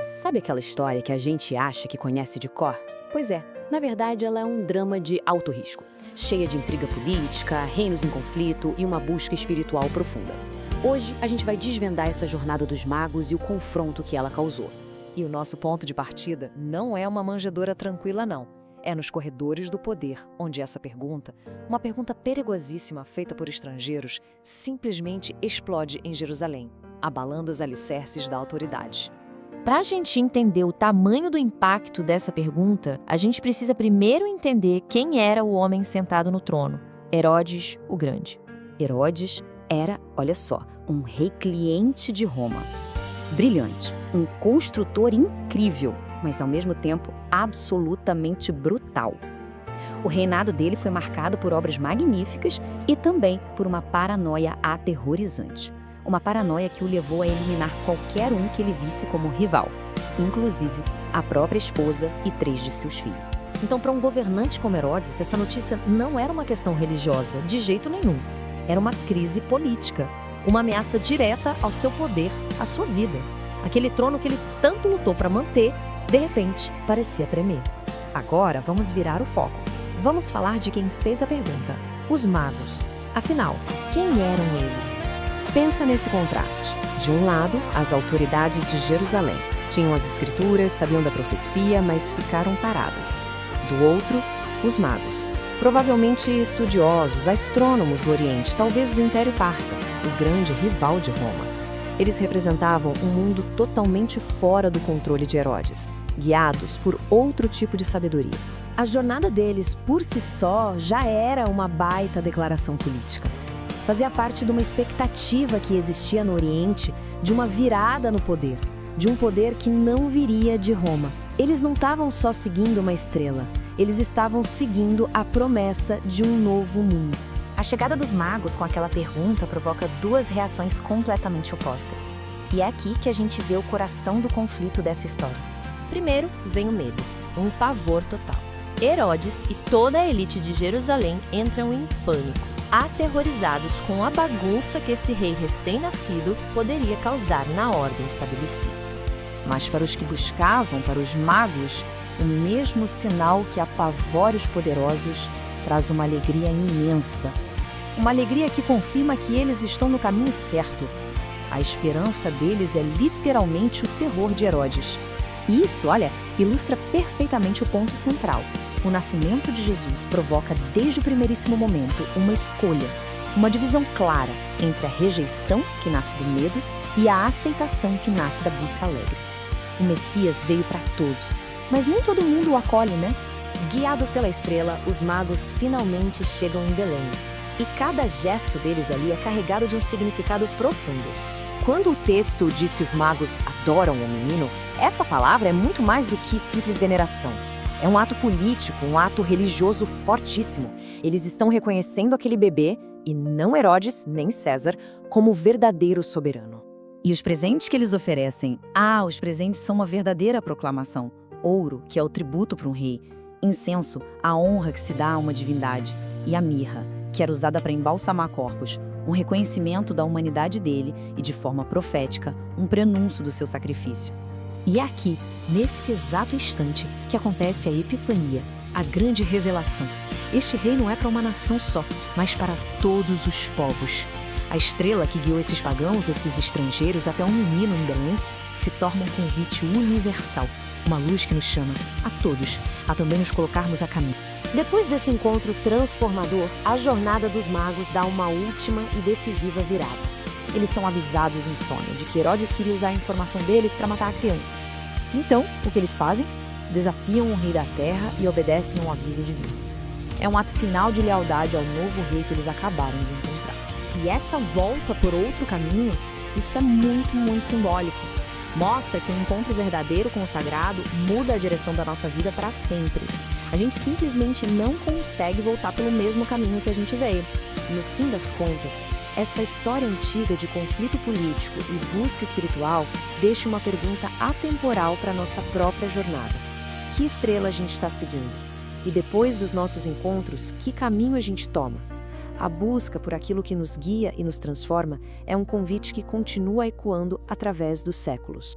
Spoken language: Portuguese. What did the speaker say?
Sabe aquela história que a gente acha que conhece de cor? Pois é, na verdade ela é um drama de alto risco, cheia de intriga política, reinos em conflito e uma busca espiritual profunda. Hoje a gente vai desvendar essa jornada dos magos e o confronto que ela causou. E o nosso ponto de partida não é uma manjedoura tranquila, não. É nos corredores do poder, onde essa pergunta, uma pergunta perigosíssima feita por estrangeiros, simplesmente explode em Jerusalém, abalando os alicerces da autoridade. Para a gente entender o tamanho do impacto dessa pergunta, a gente precisa primeiro entender quem era o homem sentado no trono, Herodes o Grande. Herodes era, olha só, um rei cliente de Roma. Brilhante, um construtor incrível, mas ao mesmo tempo absolutamente brutal. O reinado dele foi marcado por obras magníficas e também por uma paranoia aterrorizante. Uma paranoia que o levou a eliminar qualquer um que ele visse como rival, inclusive a própria esposa e 3 de seus filhos. Então, para um governante como Herodes, essa notícia não era uma questão religiosa, de jeito nenhum. Era uma crise política, uma ameaça direta ao seu poder, à sua vida. Aquele trono que ele tanto lutou para manter, de repente, parecia tremer. Agora, vamos virar o foco. Vamos falar de quem fez a pergunta, os magos. Afinal, quem eram eles? Pensa nesse contraste. De um lado, as autoridades de Jerusalém. Tinham as escrituras, sabiam da profecia, mas ficaram paradas. Do outro, os magos. Provavelmente estudiosos, astrônomos do Oriente, talvez do Império Parta, o grande rival de Roma. Eles representavam um mundo totalmente fora do controle de Herodes, guiados por outro tipo de sabedoria. A jornada deles, por si só, já era uma baita declaração política. Fazia parte de uma expectativa que existia no Oriente de uma virada no poder, de um poder que não viria de Roma. Eles não estavam só seguindo uma estrela, eles estavam seguindo a promessa de um novo mundo. A chegada dos magos com aquela pergunta provoca 2 reações completamente opostas. E é aqui que a gente vê o coração do conflito dessa história. Primeiro, vem o medo, um pavor total. Herodes e toda a elite de Jerusalém entram em pânico, aterrorizados com a bagunça que esse rei recém-nascido poderia causar na ordem estabelecida. Mas para os que buscavam, para os magos, o mesmo sinal que apavora os poderosos traz uma alegria imensa. Uma alegria que confirma que eles estão no caminho certo. A esperança deles é literalmente o terror de Herodes. E isso, olha, ilustra perfeitamente o ponto central. O nascimento de Jesus provoca desde o primeiríssimo momento uma escolha, uma divisão clara entre a rejeição, que nasce do medo, e a aceitação, que nasce da busca alegre. O Messias veio para todos, mas nem todo mundo o acolhe, né? Guiados pela estrela, os magos finalmente chegam em Belém. E cada gesto deles ali é carregado de um significado profundo. Quando o texto diz que os magos adoram o menino, essa palavra é muito mais do que simples veneração. É um ato político, um ato religioso fortíssimo. Eles estão reconhecendo aquele bebê, e não Herodes nem César, como o verdadeiro soberano. E os presentes que eles oferecem? Os presentes são uma verdadeira proclamação. Ouro, que é o tributo para um rei. Incenso, a honra que se dá a uma divindade. E a mirra, que era usada para embalsamar corpos, um reconhecimento da humanidade dele e, de forma profética, um prenúncio do seu sacrifício. E é aqui, nesse exato instante, que acontece a Epifania, a grande revelação. Este rei não é para uma nação só, mas para todos os povos. A estrela que guiou esses pagãos, esses estrangeiros, até um menino em Belém, se torna um convite universal, uma luz que nos chama, a todos, a também nos colocarmos a caminho. Depois desse encontro transformador, a jornada dos magos dá uma última e decisiva virada. Eles são avisados em sonho de que Herodes queria usar a informação deles para matar a criança. Então, o que eles fazem? Desafiam o rei da terra e obedecem a um aviso divino. É um ato final de lealdade ao novo rei que eles acabaram de encontrar. E essa volta por outro caminho, isso é muito, muito simbólico. Mostra que um encontro verdadeiro com o sagrado muda a direção da nossa vida para sempre. A gente simplesmente não consegue voltar pelo mesmo caminho que a gente veio. No fim das contas, essa história antiga de conflito político e busca espiritual deixa uma pergunta atemporal para a nossa própria jornada. Que estrela a gente está seguindo? E depois dos nossos encontros, que caminho a gente toma? A busca por aquilo que nos guia e nos transforma é um convite que continua ecoando através dos séculos.